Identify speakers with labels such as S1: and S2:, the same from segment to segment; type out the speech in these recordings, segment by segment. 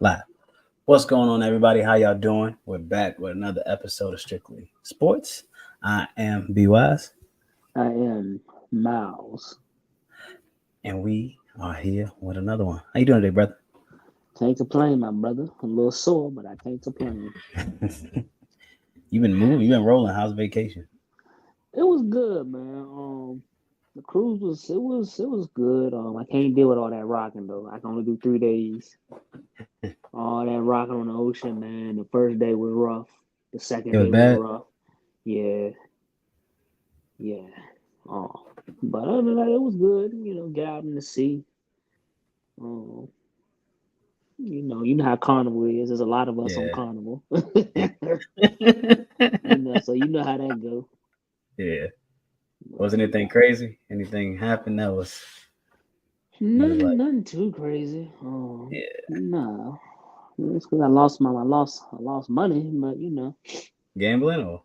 S1: Live. What's going on, everybody? How y'all doing? We're back with another episode of Strictly Sports. I am Be Wise,
S2: I am Mallz.
S1: and we are here with another one. How you doing today, brother?
S2: Can't complain, my brother. I'm a little sore, but I can't complain.
S1: You've been moving, you've been rolling. How's vacation?
S2: It was good, man. The cruise was good. I can't deal with all that rocking though. I can only do 3 days. All that rocking on the ocean, man. The first day was rough. The
S1: It
S2: second
S1: was
S2: day was
S1: bad.
S2: rough. Yeah, yeah. Oh, but other than that, it was good. Get out in the sea. Um, you know how Carnival is. There's a lot of us on
S1: Yeah.
S2: Carnival.
S1: Yeah.
S2: So you know how that go.
S1: Was
S2: But
S1: anything crazy? Anything happened that was you was
S2: nothing,
S1: like,
S2: nothing too crazy.
S1: yeah,
S2: No, it's because I lost money, but
S1: gambling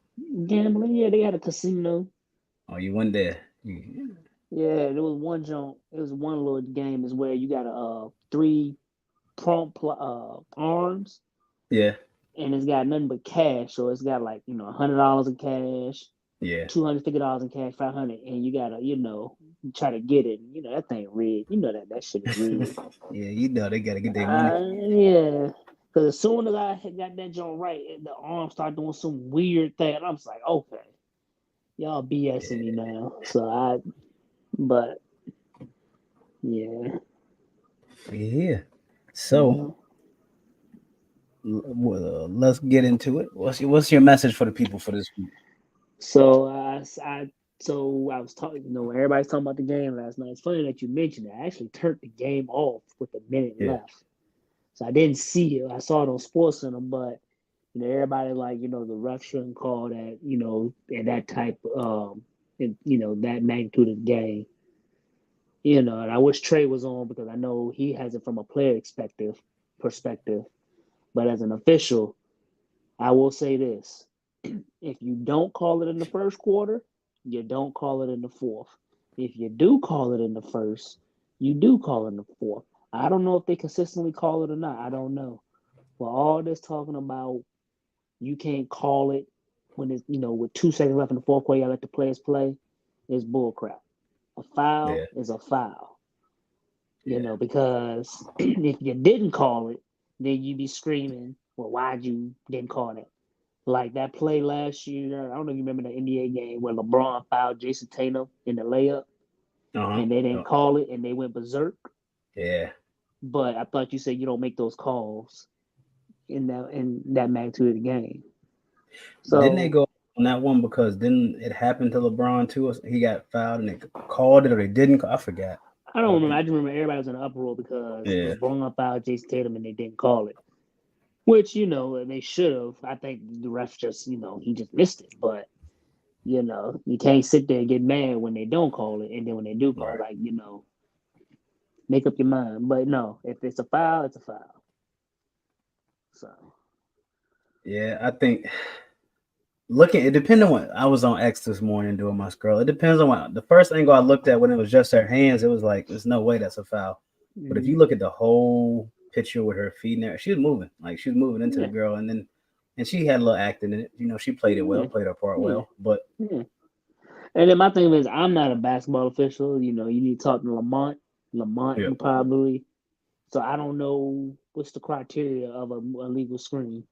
S2: gambling. Yeah, they had a casino.
S1: or you went there? You,
S2: Yeah, there was one joint. It was one little game is where you got a three arms,
S1: yeah,
S2: and it's got nothing but cash. So it's got like $100 in cash,
S1: yeah,
S2: $250 in cash, 500, and you gotta try to get it. That thing rigged. That shit is rigged.
S1: yeah. You know they gotta get their money.
S2: Yeah. Because as soon as I had got that joint right, the arm started doing some weird thing. And I was like, okay, y'all BSing me now. But yeah,
S1: Yeah. So
S2: yeah.
S1: let's get into it. What's your message for the people for this week?
S2: So I was talking. Everybody's talking about the game last night. It's funny that you mentioned it. I actually turned the game off with a minute
S1: Yeah,
S2: left, so I didn't see it. I saw it on Sports Center, but everybody like the ref shouldn't call that in that type that magnitude of game. And I wish Trey was on because I know he has it from a player perspective. But as an official, I will say this: if you don't call it in the first quarter, you don't call it in the fourth. If you do call it in the first, you do call it in the fourth. I don't know if they consistently call it or not. I don't know. But all this talking about you can't call it when it's with 2 seconds left in the fourth quarter, you let the players play is bullcrap. A foul
S1: yeah,
S2: is a foul.
S1: yeah,
S2: Because if you didn't call it, then you'd be screaming, well, why'd you didn't call it? Like that play last year, I don't know if you remember the NBA game where LeBron fouled Jason Tatum in the layup
S1: uh-huh.
S2: and they didn't
S1: Oh,
S2: call it and they went berserk.
S1: yeah.
S2: But I thought you said you don't make those calls in that magnitude of the game.
S1: Didn't they
S2: So
S1: go on that one because didn't it happen to LeBron too? He got fouled and they called it or they didn't. I forgot.
S2: I don't
S1: I
S2: remember. I
S1: think.
S2: just remember everybody was in an uproar because
S1: Yeah.
S2: LeBron fouled Jason Tatum and they didn't call it. Which, they should have. I think the ref just, he just missed it. But, you can't sit there and get mad when they don't call it. And then when they do call it,
S1: Right.
S2: like, make up your mind. But no, if it's a foul, it's a foul. So,
S1: Yeah, I think looking it depends on what I was on X this morning doing my scroll. It depends on what the first angle I looked at when it was just her hands, it was like there's no way that's a foul. But if
S2: mm-hmm.
S1: you look at the whole picture with her feet in there, she was moving. Like she was moving into the
S2: Yeah,
S1: girl and she had a little acting in it. She played it well,
S2: yeah,
S1: played her part
S2: yeah,
S1: well. But
S2: yeah. And then my thing is, I'm not a basketball official. You need to talk to Lamont. Lamont,
S1: yeah,
S2: you probably. So I don't know what's the criteria of a legal screen.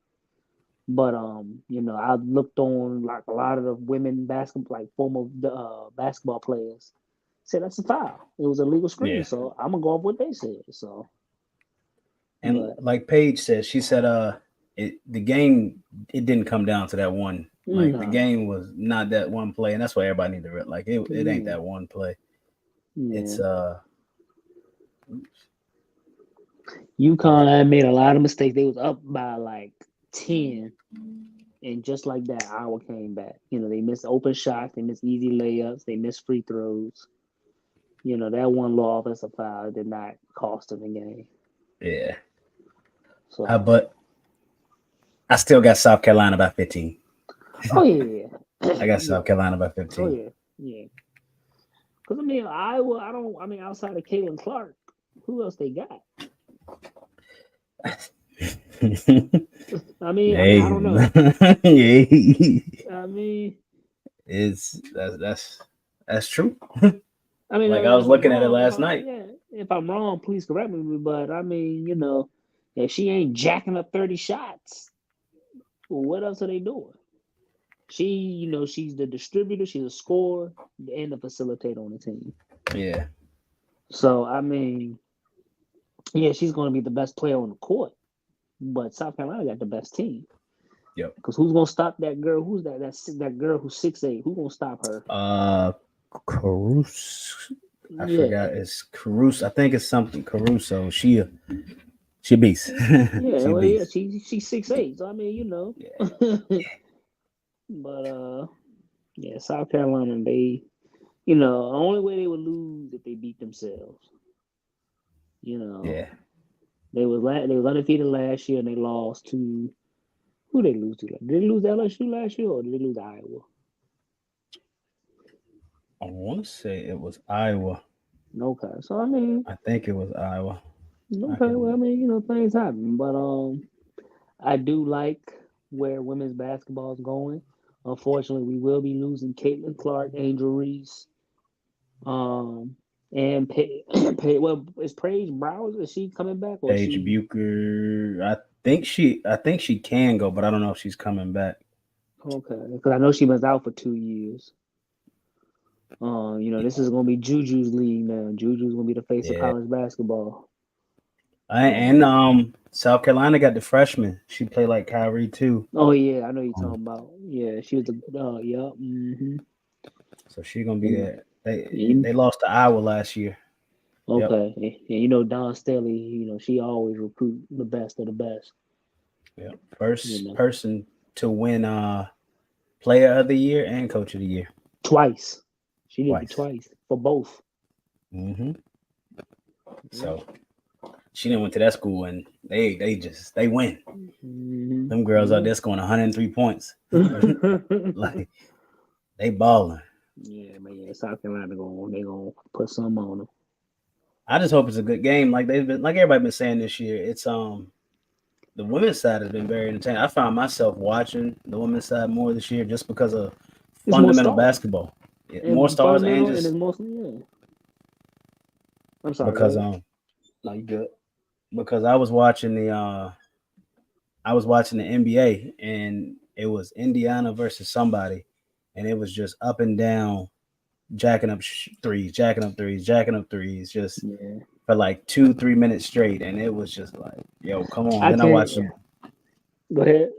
S2: But I looked on like a lot of the women basketball, like former basketball players, said that's a foul. It was a legal screen,
S1: yeah.
S2: so I'm gonna go off what they said. So,
S1: And
S2: but
S1: like Paige said, she said the game it didn't come down to that one. Like the
S2: no,
S1: game was not that one play, and that's why everybody need to like it ain't
S2: yeah,
S1: that one play.
S2: yeah.
S1: It's
S2: UConn had made a lot of mistakes. They was up by like 10, and just like that, Iowa came back. They missed open shots, they missed easy layups, they missed free throws. That one low offensive foul did not cost them the game.
S1: yeah.
S2: So,
S1: But I still got South Carolina by 15.
S2: oh yeah,
S1: I got
S2: yeah,
S1: South Carolina by
S2: oh
S1: 15.
S2: yeah, yeah. Because Iowa, I don't. Outside of Caitlin Clark, who else they got? I don't know.
S1: Yeah.
S2: I mean,
S1: It's that's true. Like I was
S2: if I'm
S1: looking at it
S2: wrong,
S1: last night.
S2: if I'm wrong, please correct me. But if she ain't jacking up 30 shots, well, what else are they doing? She's the distributor, she's a scorer, and the facilitator on the team.
S1: Yeah.
S2: So yeah, she's going to be the best player on the court. But South Carolina got the best team.
S1: Yep.
S2: Because who's gonna stop that girl? Who's that girl w's 6'8"? Who's gonna stop her?
S1: Caruso. I
S2: Yeah,
S1: forgot. It's Caruso. I think it's something Caruso. She beast.
S2: yeah,
S1: She
S2: well, yeah.
S1: beast.
S2: She's 6'8". So
S1: Yeah.
S2: but yeah, South Carolina, the only way they would lose if they beat themselves.
S1: Yeah.
S2: They was undefeated last year and they lost to who they lose to? Did they lose to LSU last year or did they lose to Iowa?
S1: I want to say it was Iowa.
S2: Okay, so
S1: I think it was Iowa. I
S2: okay, well,
S1: can.
S2: things happen, but I do like where women's basketball is going. Unfortunately, we will be losing Caitlin Clark, Angel Reese, um, and well, is Paige Browse? Is she coming back or is
S1: Paige
S2: she
S1: Bucher. I think she can go, but I don't know if she's coming back.
S2: okay? Because I know she was out for 2 years. This is gonna be Juju's league now. Juju's gonna be the face of
S1: Yeah.
S2: college basketball.
S1: And South Carolina got the freshman. She played like Kyrie too.
S2: Oh yeah, I know you're
S1: Um,
S2: talking about. Yeah, she was the yeah.
S1: so she gonna be
S2: And,
S1: there. They
S2: and
S1: they lost to Iowa last year. Yep.
S2: okay, and Don Staley, she always recruit the best of the best.
S1: Yep.
S2: You
S1: First
S2: know,
S1: person to win player of the year and coach of the year
S2: twice. She did it
S1: twice.
S2: twice for both.
S1: hmm
S2: Yeah.
S1: So she didn't went to that school and they win. Them girls out
S2: Yeah.
S1: there scoring 103 points. Like they balling.
S2: Yeah, man. Yeah, South Carolina they gonna put some on them.
S1: I just hope it's a good game. Like they've been, like everybody been saying this year. It's the women's side has been very entertaining. I found myself watching the women's side more this year just because of
S2: It's more
S1: fundamental
S2: stars
S1: basketball. Yeah, more
S2: and
S1: stars and
S2: fundamental, and
S1: just
S2: it's mostly I'm sorry. Go
S1: because
S2: ahead.
S1: no, you good. Because I was watching the NBA and it was Indiana versus somebody, and it was just up and down, jacking up threes, jacking up threes, jacking up threes, just
S2: Yeah,
S1: for like 2-3 minutes straight, and it was just like, yo, come on.
S2: I
S1: Then I
S2: can't.
S1: watched them.
S2: Go ahead.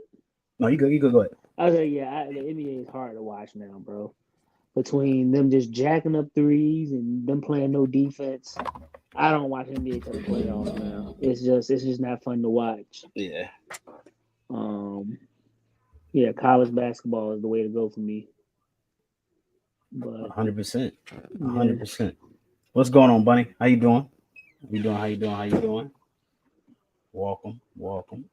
S1: No, you go ahead.
S2: I was like, yeah, the NBA is hard to watch now, bro. Between them just jacking up threes and them playing no defense, I don't watch NBA till the playoffs now. It's just not fun to watch.
S1: Yeah,
S2: Um, yeah, college basketball is the way to go for me. But
S1: 100%,
S2: yeah,
S1: 100%. What's going on, Bunny? How you doing? How you doing? How you doing? How you doing? Welcome, welcome.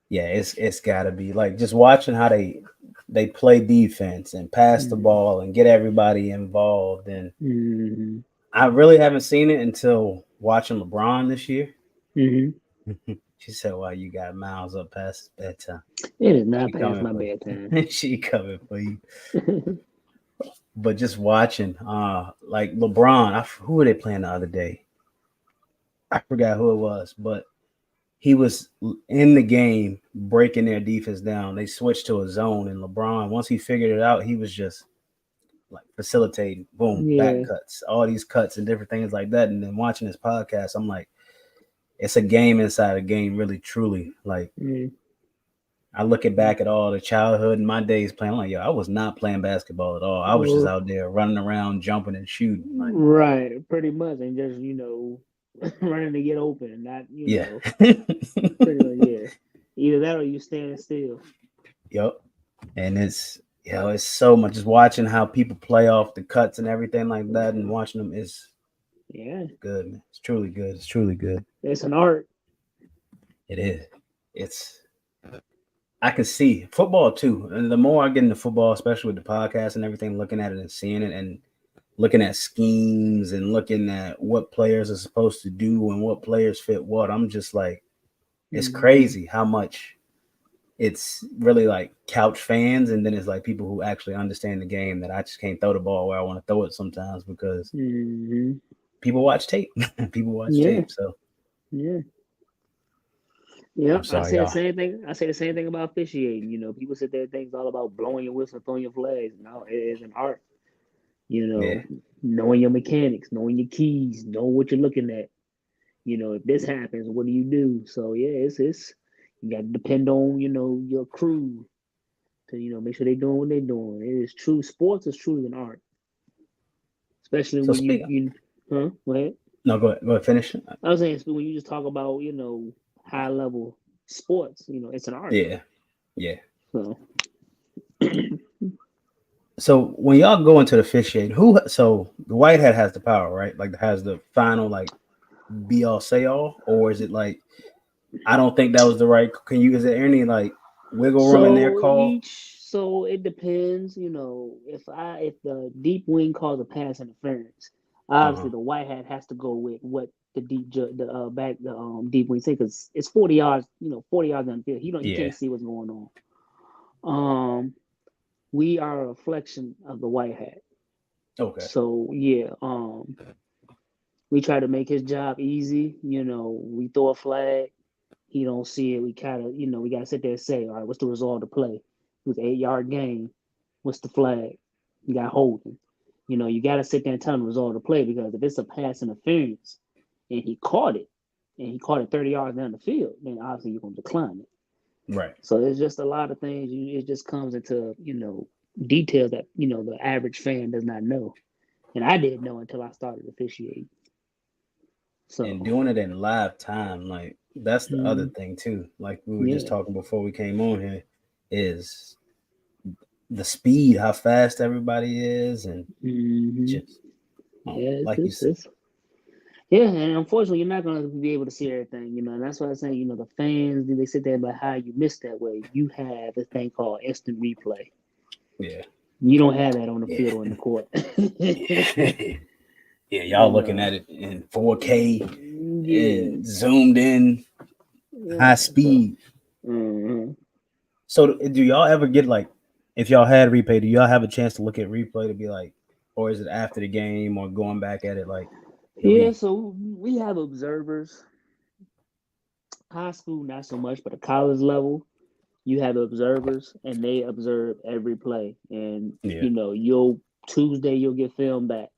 S1: Yeah, it's got to be like just watching how they play defense and pass the
S2: mm-hmm.
S1: ball and get everybody involved. And
S2: Mm-hmm.
S1: I really haven't seen it until watching LeBron this year.
S2: Mm-hmm.
S1: She said, "Well, you got Mallz up past his bedtime.
S2: It is
S1: She
S2: not past
S1: coming
S2: my
S1: for
S2: bedtime.
S1: you. She coming for you." But just watching, like LeBron, who were they playing the other day? I forgot who it was, but he was in the game breaking their defense down. They switched to a zone, and LeBron, once he figured it out, he was just like facilitating, boom, back
S2: Yeah.
S1: cuts, all these cuts and different things like that. And then watching this podcast, I'm like, it's a game inside a game, really, truly. Like
S2: Mm-hmm.
S1: I look it back at all the childhood and my days playing. I'm like, yo, I was not playing basketball at all. I was just out there running around, jumping and shooting. Like,
S2: Right, pretty much, and just running to get open, not
S1: yeah.
S2: pretty much yeah. Either that or you standing still.
S1: Yep. And it's so much just watching how people play off the cuts and everything like that, and watching them is
S2: Yeah,
S1: good, man. It's truly good. It's truly good.
S2: it's an art.
S1: It is. It's I can see football too. And the more I get into football, especially with the podcast and everything, looking at it and seeing it and looking at schemes and looking at what players are supposed to do and what players fit what, I'm just like, it's
S2: Mm-hmm.
S1: crazy how much it's really like couch fans, and then it's like people who actually understand the game that I just can't throw the ball where I want to throw it sometimes because
S2: Mm-hmm.
S1: people watch tape. People watch
S2: Yeah.
S1: tape. So
S2: Yeah. Yeah.
S1: I'm
S2: I
S1: sorry,
S2: say the
S1: y'all.
S2: same thing. I say the same thing about officiating. People sit there and think it's all about blowing your whistle, throwing your flags. No, it is an art. You
S1: Yeah.
S2: know, knowing your mechanics, knowing your keys, knowing what you're looking at. If this happens, what do you do? So yeah, it's you got to depend on your crew to make sure they're doing what they're doing. It is true. Sports is truly an art, especially
S1: So
S2: when you
S1: speak.
S2: you huh? Go ahead.
S1: No, go ahead. Go ahead. Finish.
S2: I was saying when you just talk about high level sports, it's an art.
S1: Yeah. Yeah.
S2: So
S1: So when y'all go into the officiate, who? So the white hat has the power, right? Like has the final like be all say all, or is it like I don't think that was the right? Can you? Is there any like wiggle room in their call?
S2: so it depends. If the deep wing calls a pass interference,
S1: Uh huh.
S2: obviously the white hat has to go with what the deep wing say because it's 40 yards. 40 yards on the field. He
S1: Yeah.
S2: can't see what's going on. Um, we are a reflection of the white hat.
S1: Okay.
S2: So yeah, we try to make his job easy. We throw a flag, he don't see it. We kind of, we gotta sit there and say, all right, what's the result of the play? It was an 8 yard game. What's the flag? You got holding. You gotta sit there and tell him the result of the play because if it's a pass interference and he caught it, and he caught it 30 yards down the field, then obviously you're gonna decline it.
S1: Right.
S2: So it's just a lot of things. It just comes into details that the average fan does not know, and I didn't know until I started officiating.
S1: And
S2: So,
S1: doing it in live time, like that's the other
S2: mm,
S1: thing too. Like we were just
S2: yeah.
S1: talking before we came on here, is the speed, how fast everybody is, and
S2: Hmm.
S1: just
S2: Yeah,
S1: like you said,
S2: it's yeah, and unfortunately, you're not gonna be able to see everything, and that's why I'm saying, the fans they sit there, but how you miss that way? You have this thing called instant replay.
S1: yeah,
S2: You don't have that on the
S1: yeah,
S2: field or in the court.
S1: yeah, yeah. Y'all
S2: you
S1: looking
S2: know,
S1: at it in 4K
S2: yeah,
S1: and zoomed in, high
S2: yeah. So,
S1: speed.
S2: hmm
S1: So do y'all ever get like, if y'all had replay, do y'all have a chance to look at replay to be like, or is it after the game or going back at it like, yo,
S2: yeah.
S1: we,
S2: So we have observers. High school, not so much, but at college level, you have observers, and they observe every play. And
S1: yeah,
S2: you'll Tuesday you'll get film back.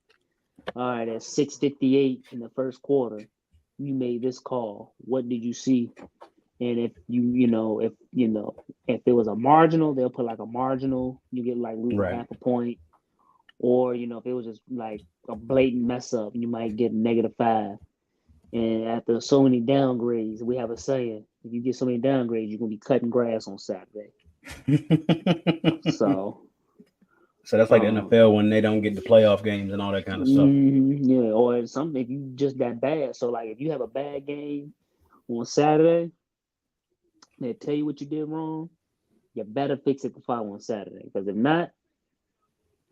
S2: All right, at 6:58 in the first quarter, you made this call. What did you see? And if if it was a marginal, they'll put like a marginal. You get like lose a
S1: right,
S2: half a point. Or if it was just like a blatant mess up, you might get -5. And after so many downgrades, we have a saying: if you get so many downgrades, you're gonna be cutting grass on Saturday. So,
S1: So that's like the
S2: um,
S1: NFL when they don't get the playoff games and all that kind of stuff.
S2: yeah, or something if you just that bad. So, like, if you have a bad game on Saturday, they tell you what you did wrong. You better fix it the following Saturday, because if not,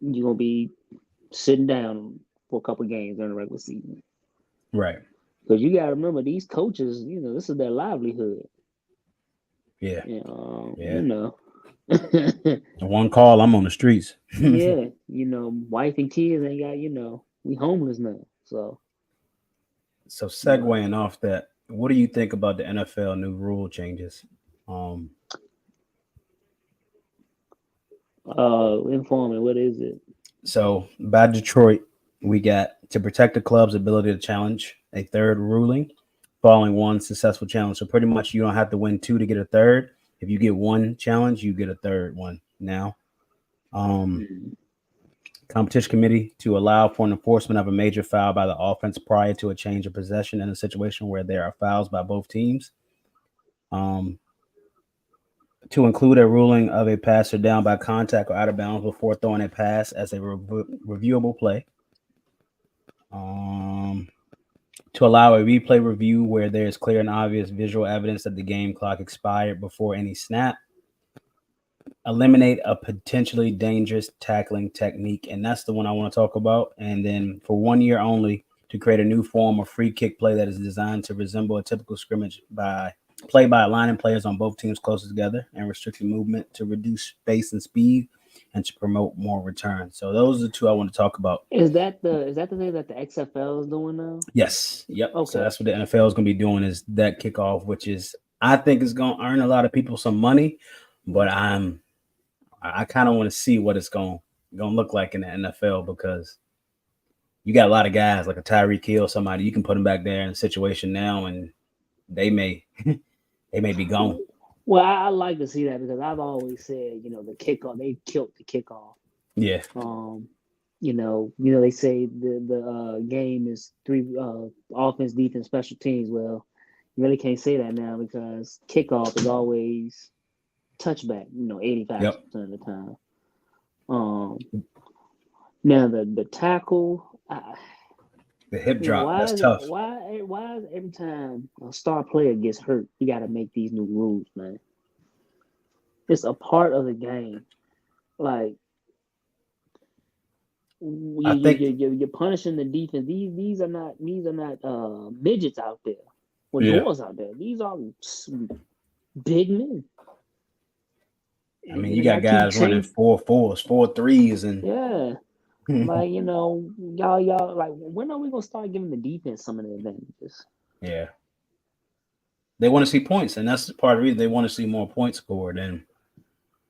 S2: you're gonna be sitting down for a couple games during the regular season.
S1: Right.
S2: Because you gotta remember these coaches, this is their livelihood.
S1: Yeah.
S2: You
S1: Yeah.
S2: know.
S1: One call, I'm on the streets.
S2: Yeah, wife and kids ain't got, we homeless now. So,
S1: So
S2: but
S1: segueing off that, what do you think about the NFL new rule changes? Um,
S2: inform me, what is it?
S1: so by Detroit, we got to protect the club's ability to challenge a third ruling following one successful challenge. So pretty much you don't have to win two to get a third. If you get one challenge, you get a third one now. Um,
S2: Mm.
S1: Competition committee to allow for an enforcement of a major foul by the offense prior to a change of possession in a situation where there are fouls by both teams. Um, to include a ruling of a passer down by contact or out of bounds before throwing a pass as a reviewable play. Um, to allow a replay review where there is clear and obvious visual evidence that the game clock expired before any snap. Eliminate a potentially dangerous tackling technique, and that's the one I want to talk about. And then for 1 year only, to create a new form of free kick play that is designed to resemble a typical scrimmage by Play by aligning players on both teams closer together and restricting movement to reduce space and speed and to promote more returns. So those are the two I want to talk about.
S2: Is that the thing that the XFL is doing now?
S1: Yes. Yep. So
S2: Okay.
S1: that's what the NFL is going to be doing is that kickoff, which is I think is going to earn a lot of people some money, but I kind of want to see what it's going to look like in the NFL because you got a lot of guys like a Tyreek Hill, somebody you can put them back there in a situation now, and they may they may be gone.
S2: Well, I like to see that because I've always said, the kickoff, they killed the kickoff.
S1: Yeah.
S2: Um, they say the game is three offense, defense, special teams. Well, you really can't say that now because kickoff is always touchback. 85%
S1: Yep.
S2: of the time. Now the tackle.
S1: The hip drop.
S2: Why
S1: That's
S2: is it,
S1: tough.
S2: why is every time a star player gets hurt, you got to make these new rules, man? It's a part of the game. Like
S1: I think.
S2: you're punishing the defense. These are not midgets out there or
S1: Yeah.
S2: dwarves out there. These are big men.
S1: I mean, you
S2: And
S1: got
S2: y'all keep
S1: guys running
S2: changing.
S1: 4-4s, 4-3s, and
S2: Yeah. Like, y'all like when are we gonna start giving the defense some of the advantages?
S1: yeah, they want to see points, and that's part of the reason they want to see more points scored. And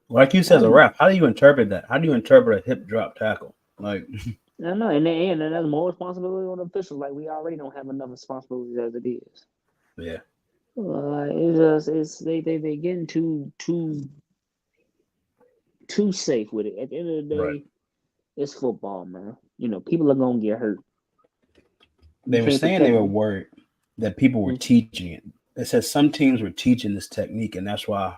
S1: like you said, as a
S2: I
S1: ref, how do you interpret that? How do you interpret a hip drop tackle? Like,
S2: know, and that's more responsibility on the officials. Like we already don't have enough responsibilities as it is.
S1: yeah,
S2: They getting too safe with it. At the end of the
S1: right.
S2: day, it's football, man. People are gonna get hurt. You
S1: They were
S2: can't
S1: saying they
S2: protect
S1: were
S2: them.
S1: worried that people were
S2: Mm.
S1: teaching it. It says some teams were teaching this technique, and that's why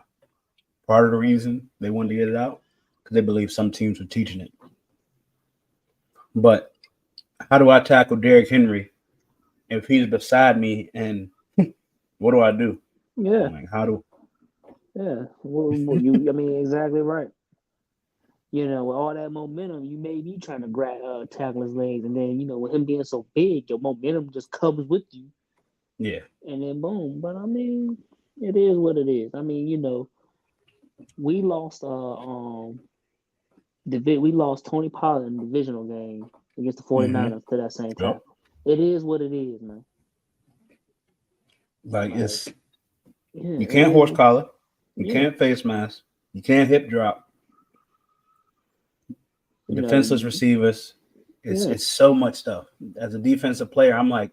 S1: part of the reason they wanted to get it out because they believe some teams were teaching it. But how do I tackle Derrick Henry if he's beside me and what do I do?
S2: Yeah,
S1: I'm like, how do?
S2: yeah. I mean, exactly right. With all that momentum, you may be trying to grab tackle his legs, and then with him being so big, your momentum just comes with you,
S1: Yeah,
S2: and then boom. But I mean, it is what it is. I mean, we lost we lost Tony Pollard in the divisional game against the 49ers to that same
S1: yep.
S2: tackle. It is what it is, man.
S1: Like
S2: Like,
S1: it's
S2: yeah,
S1: you
S2: it
S1: can't
S2: is.
S1: horse collar, you
S2: Yeah,
S1: can't face mask, you can't hip drop,
S2: you know,
S1: defenseless receivers.
S2: yeah,
S1: It's so much stuff. As a defensive player, I'm like,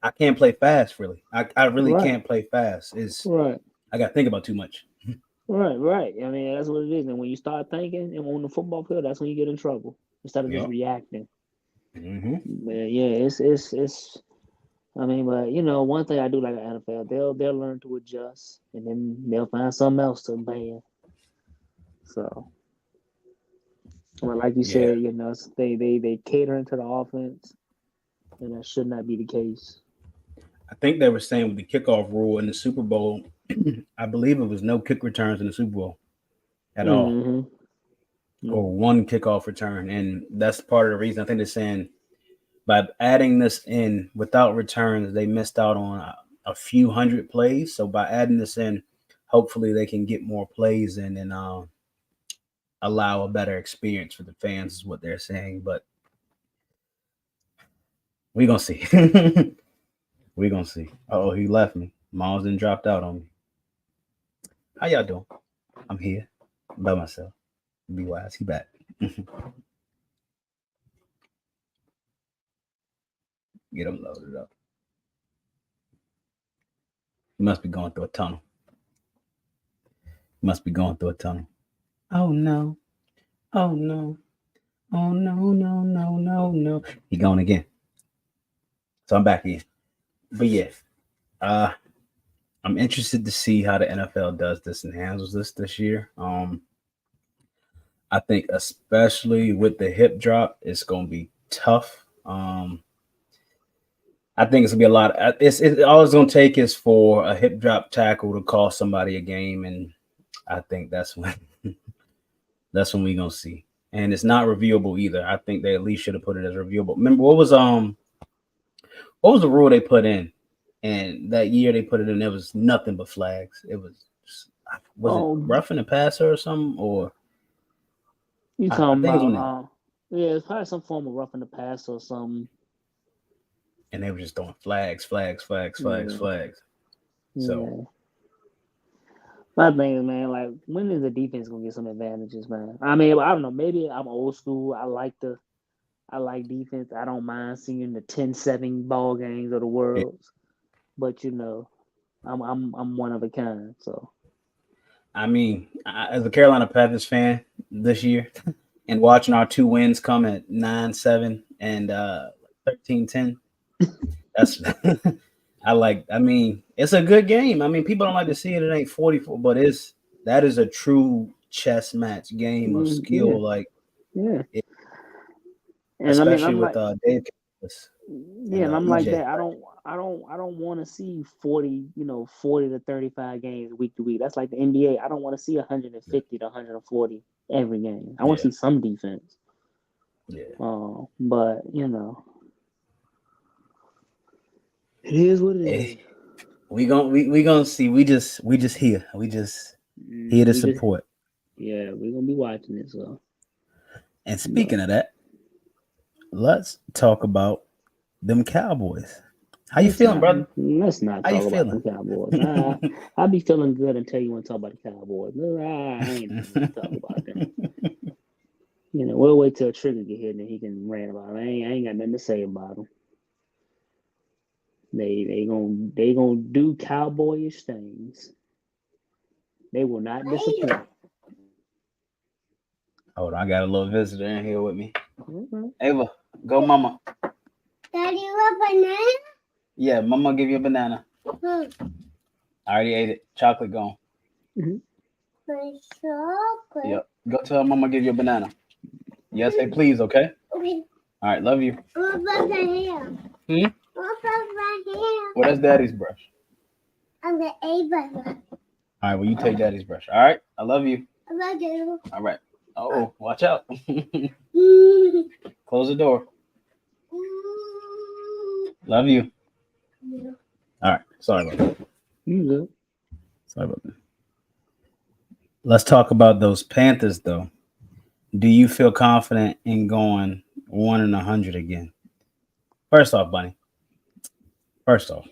S1: I can't play fast. Really, I really
S2: right,
S1: can't play fast. It's
S2: right,
S1: I got to think about too much.
S2: right. I mean, that's what it is. And when you start thinking and on the football field, that's when you get in trouble instead of just
S1: Yep.
S2: reacting.
S1: Hmm.
S2: But yeah, it's. I mean, but one thing I do like at NFL, they'll learn to adjust, and then they'll find something else to ban. So, well, like you
S1: Yeah,
S2: said, they cater into the offense, and that should not be the case.
S1: I think they were saying with the kickoff rule in the Super Bowl, I believe it was no kick returns in the Super Bowl at all,
S2: Mm-hmm.
S1: or one kickoff return, and that's part of the reason. I think they're saying by adding this in without returns, they missed out on a few hundred plays. So by adding this in, hopefully they can get more plays in and allow a better experience for the fans, is what they're saying. But we gonna see. We gonna see. Oh, he left me. Mallz then dropped out on me. How y'all doing? I'm here by myself. Be wise. He back. Get him loaded up. He must be going through a tunnel. He must be going through a tunnel. Oh no. Oh no. Oh no, no, no, no, no. He gone again. So I'm back in. But yeah, uh, I'm interested to see how the NFL does this and handles this year. I think especially with the hip drop, it's gonna be tough. I think it's gonna be a lot. It's all it's gonna take is for a hip drop tackle to cost somebody a game, and I think that's when that's when we gonna see. And it's not reviewable either. I think they at least should have put it as reviewable. Remember what was the rule they put in? And that year they put it in, there was nothing but flags. It was it
S2: Oh,
S1: roughing the passer or something? Or
S2: you
S1: I
S2: talking
S1: think it was
S2: about?
S1: when they,
S2: Yeah, it's probably some form of roughing the pass or something.
S1: and they were just throwing flags, flags, flags, flags,
S2: Yeah,
S1: flags. So
S2: yeah. My thing is, man, like when is the defense gonna get some advantages, man? I mean, I don't know. Maybe I'm old school. I like defense. I don't mind seeing the 10-7 ball games of the world, but I'm one of a kind. So
S1: I mean, as a Carolina Panthers fan this year, and watching our two wins come at 9-7 and 13-10, that's I mean, it's a good game. I mean, people don't like to see it. It ain't 44, but that is a true chess match game of
S2: yeah,
S1: skill. Like,
S2: yeah.
S1: it,
S2: And I mean,
S1: especially
S2: I'm
S1: with
S2: like,
S1: Dave Davis
S2: yeah,
S1: and
S2: and I'm like
S1: EJ.
S2: that. I don't want to see 40 to 35 games week to week. That's like the NBA. I don't want to see 150 to 140 every game. I want to
S1: Yeah,
S2: see some defense.
S1: yeah.
S2: But it is what it is.
S1: Hey, we gonna see. We just here. We just here to
S2: We just
S1: support.
S2: we're gonna be watching it. So,
S1: And speaking
S2: but
S1: of that, let's talk about them Cowboys. How you
S2: let's
S1: feeling,
S2: not
S1: brother?
S2: let's not
S1: How you
S2: talk about
S1: feeling?
S2: them Cowboys. I'll be feeling good until you want to talk about the Cowboys. I ain't even gonna talk about them. We'll wait till Trigger get here and then he can rant about it. I ain't got nothing to say about them. They gonna do cowboyish things. They will not disappoint.
S1: Hold on, I got a little visitor in here with me.
S2: Okay.
S1: Ava, go, mama.
S3: Daddy, what banana?
S1: Yeah, mama give you a banana.
S3: Hmm.
S1: I already ate it. Chocolate gone.
S2: Mm-hmm.
S3: My chocolate.
S1: Yep. Go tell mama give you a banana. Yes, say please, okay?
S3: Okay.
S1: All right, love you.
S3: What about my hair?
S1: Hmm?
S3: What about my hair?
S1: Well, that's daddy's brush.
S3: I'm the A button.
S1: All right, well, you take daddy's brush. All right, I love you.
S3: I love you.
S1: All right. Oh, watch out.
S3: Mm.
S1: Close the door.
S3: Mm.
S1: Love you.
S3: Yeah.
S1: All right. Sorry about that.
S2: You good?
S1: Sorry about that. Let's talk about those Panthers, though. Do you feel confident in going 1-100 again? First off, Bunny. First off,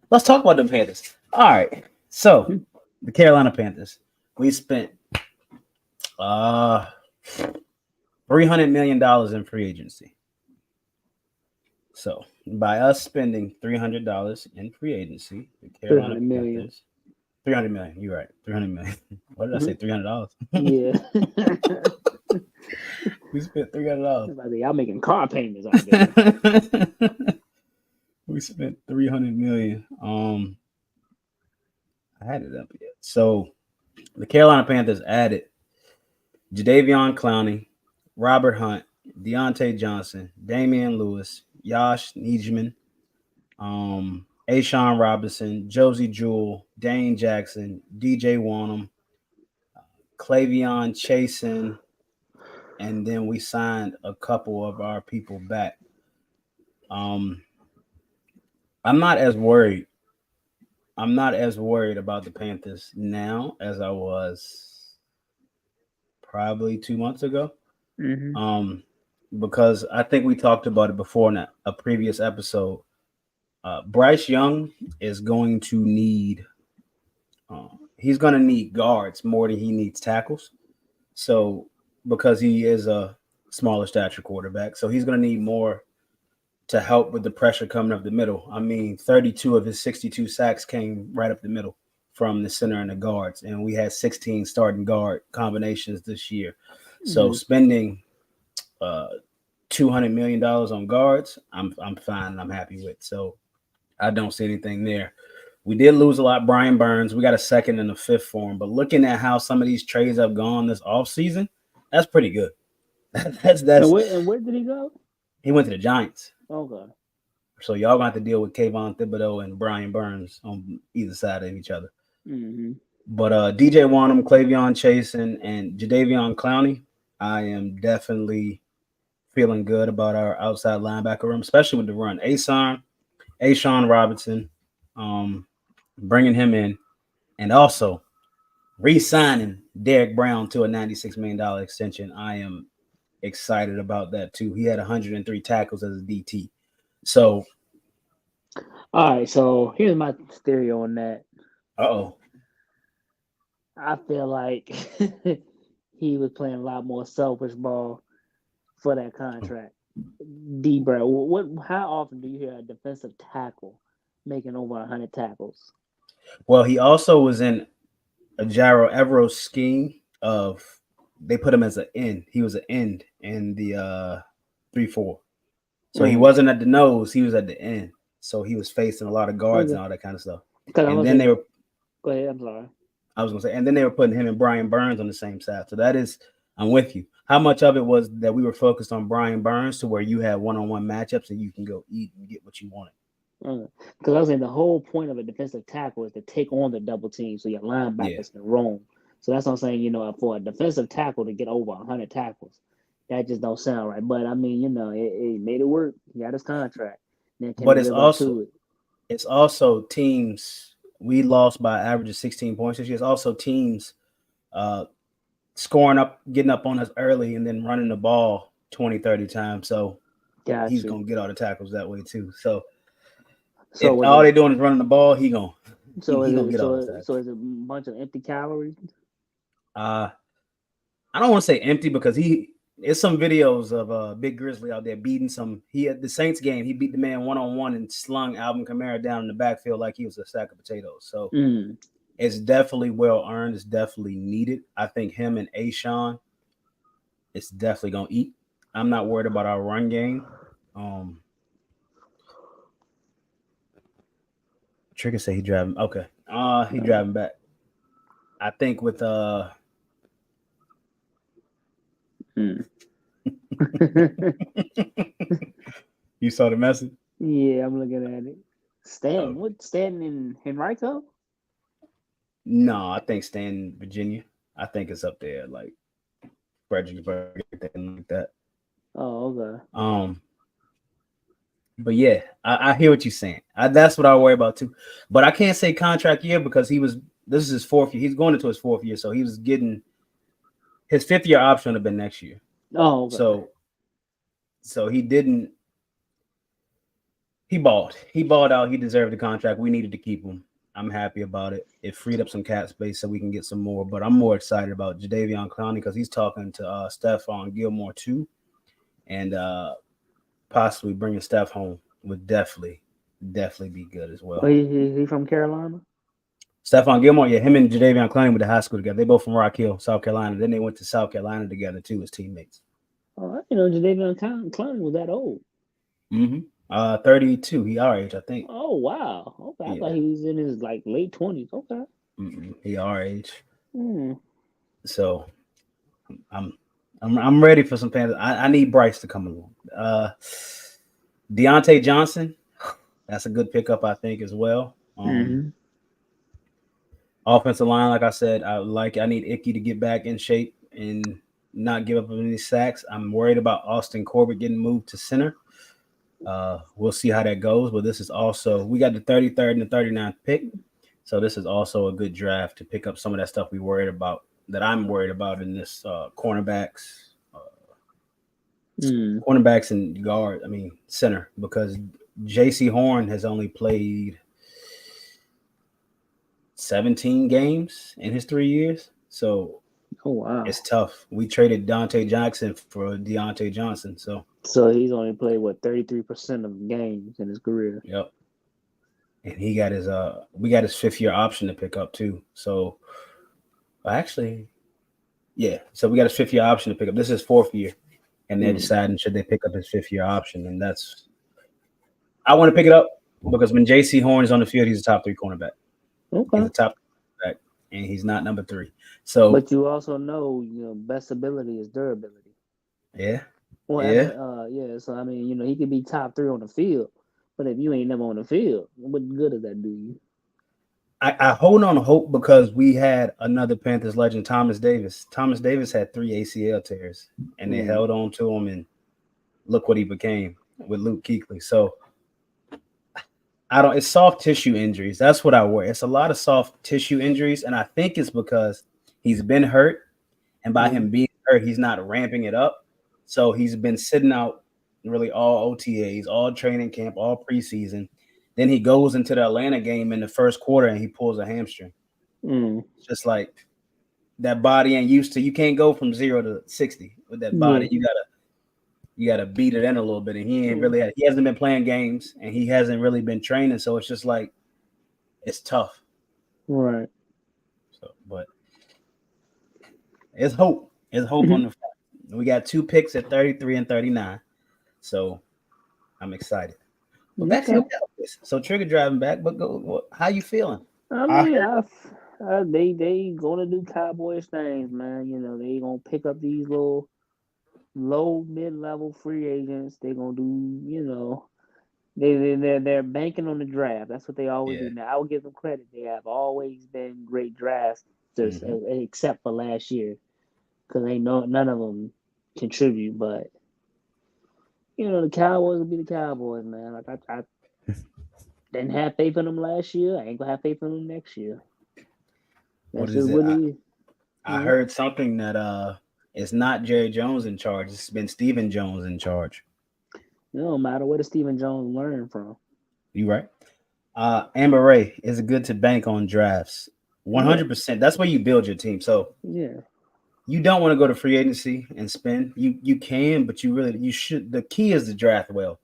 S1: let's talk about the Panthers. All right. So, the Carolina Panthers. We spent $300 million in free agency. So, by us spending $300 in free agency, the Carolina
S2: 300 million.
S1: Panthers, 300 million. You're right, 300 million. What did I say? $300.
S2: Yeah.
S1: We spent $300.
S2: Y'all making car payments out there.
S1: We spent 300 million. I had it up yet. So the Carolina Panthers added Jadeveon Clowney, Robert Hunt, Deontay Johnson, Damian Lewis, Josh Nijman, Ashawn Robinson, Josie Jewell, Dane Jackson, DJ Wanham, Clavion Chasen, and then we signed a couple of our people back. I'm not as worried. I'm not as worried about the Panthers now as I was probably 2 months ago.
S2: Mm-hmm.
S1: Because I think we talked about it before in a previous episode. Bryce Young is going to need he's going to need guards more than he needs tackles. So because he is a smaller stature quarterback, so he's going to need more to help with the pressure coming up the middle. I mean, 32 of his 62 sacks came right up the middle from the center and the guards, and we had 16 starting guard combinations this year. So spending $200 million on guards, I'm fine. I'm happy with. So I don't see anything there. We did lose a lot. Brian Burns, we got a second and a fifth for him. But looking at how some of these trades have gone this offseason, that's pretty good. that's
S2: And where did he go?
S1: He went to the Giants.
S2: Okay.
S1: So y'all gonna have to deal with Kayvon Thibodeau and Brian Burns on either side of each other.
S2: Mm-hmm.
S1: But DJ Wanham, Clavion Chasen, and Jadeveon Clowney, I am definitely feeling good about our outside linebacker room, especially with the run. Asarn Ashawn Robinson, bringing him in, and also re-signing Derek Brown to a $96 million extension. I am excited about that too. He had 103 tackles as a DT. So,
S2: All right, so here's my theory on that.
S1: oh,
S2: I feel like he was playing a lot more selfish ball for that contract. D. Brown, how often do you hear a defensive tackle making over 100 tackles?
S1: well, he also was in a Gyro Evero scheme of they put him as an end. He was an end in the 3-4. So he wasn't at the nose, he was at the end. So he was facing a lot of guards and all that kind of stuff. And then they were
S2: go ahead, I'm sorry.
S1: I was gonna say, and then they were putting him and Brian Burns on the same side. So that is, I'm with you. How much of it was that we were focused on Brian Burns to where you had one-on-one matchups and you can go eat and get what you wanted?
S2: Because I was saying the whole point of a defensive tackle is to take on the double team so your linebackers can roam. So that's what I'm saying, for a defensive tackle to get over 100 tackles, that just don't sound right. But I mean, it made it work. He got his contract.
S1: But it's also teams. We lost by average of 16 points this year. It's also teams scoring up, getting up on us early, and then running the ball 20, 30 times. So he's going to get all the tackles that way too. So if all they're doing is running the ball, he's going to get all the tackles.
S2: So is it a bunch of empty calories?
S1: I don't want to say empty because it's some videos of Big Grizzly out there beating he at the Saints game, he beat the man one-on-one and slung Alvin Kamara down in the backfield like he was a sack of potatoes. So it's definitely well earned. It's definitely needed. I think him and Ashawn, it's definitely going to eat. I'm not worried about our run game. Trigga say he driving. Okay. He driving back. I think with You saw the message?
S2: Yeah, I'm looking at it. Stanton, what Stanton in Henrico?
S1: No, I think Stanton, Virginia. I think it's up there, like Fredericksburg, anything like that.
S2: Oh, okay.
S1: But yeah, I hear what you're saying. That's what I worry about too. But I can't say contract year because this is his fourth year. He's going into his fourth year, so he was getting his fifth year option would have been next year.
S2: Oh, okay.
S1: So he didn't. He balled. He balled out. He deserved the contract. We needed to keep him. I'm happy about it. It freed up some cap space so we can get some more. But I'm more excited about Jadeveon Clowney because he's talking to Stephon Gilmore too, and possibly bringing Steph home would definitely be good as well.
S2: He from Carolina?
S1: Stephon Gilmore, yeah, him and Jadeveon Clowney went to high school together. They both from Rock Hill, South Carolina. Then they went to South Carolina together too as teammates.
S2: Oh, Jadeveon Clowney was that old.
S1: 32. He our age, I think.
S2: Oh wow. Okay, I thought he was in his late 20s. Okay.
S1: He our age. So I'm ready for some Panthers. I need Bryce to come along. Deontay Johnson, that's a good pickup, I think, as well. Offensive line, like I said, I need Icky to get back in shape and not give up any sacks. I'm worried about Austin Corbett getting moved to center. We'll see how that goes, but this is also, we got the 33rd and the 39th pick, so this is also a good draft to pick up some of that stuff I'm worried about in this cornerbacks and guard, center, because J.C. Horn has only played 17 games in his 3 years, so it's tough. We traded Dante Jackson for Deontay Johnson, so
S2: he's only played 33% of games in his career.
S1: Yep. And he got his we got his 5th year option to pick up too. So actually, yeah. So we got his 5th year option to pick up. This is his 4th year, and they're deciding should they pick up his 5th year option, and I want to pick it up because when J.C. Horn is on the field, he's a top 3 cornerback.
S2: Okay.
S1: He's a top cornerback, and he's not number 3. So,
S2: but you also know, best ability is durability.
S1: Yeah.
S2: Well, so he could be top 3 on the field, but if you ain't never on the field, what good does that do you?
S1: I hold on to hope because we had another Panthers legend, Thomas Davis. Thomas Davis had 3 ACL tears, and they held on to him, and look what he became with Luke Kuechly. So I don't. It's soft tissue injuries. That's what I worry. It's a lot of soft tissue injuries, and I think it's because he's been hurt, and by him being hurt, he's not ramping it up. So he's been sitting out really all OTAs, all training camp, all preseason. Then he goes into the Atlanta game in the first quarter and he pulls a hamstring. It's just like that body ain't used to. You can't go from 0 to 60 with that body. You gotta beat it in a little bit. And he hasn't been playing games and he hasn't really been training. So it's just like it's tough.
S2: Right.
S1: So, but it's hope. It's hope on the front. We got 2 picks at 33 and 39. So I'm excited. But back to the Cowboys. So Trigger driving back, but how you feeling?
S2: I mean, they gonna do Cowboys things, man. You know, they gonna pick up these little low mid-level free agents. They gonna do, you know, they're banking on the draft. That's what they always do. Now I will give them credit. They have always been great drafts, except for last year, because none of them contribute. But you know, the Cowboys will be the Cowboys, man. Like I didn't have faith in them last year. I ain't gonna have faith in them next year.
S1: That's what is it? I heard something that it's not Jerry Jones in charge. It's been Stephen Jones in charge.
S2: It don't matter where the Stephen Jones learned from.
S1: You right. Amber Ray, is it good to bank on drafts? 100%. That's where you build your team. So you don't want to go to free agency and spend. You can, but you should. The key is to draft well.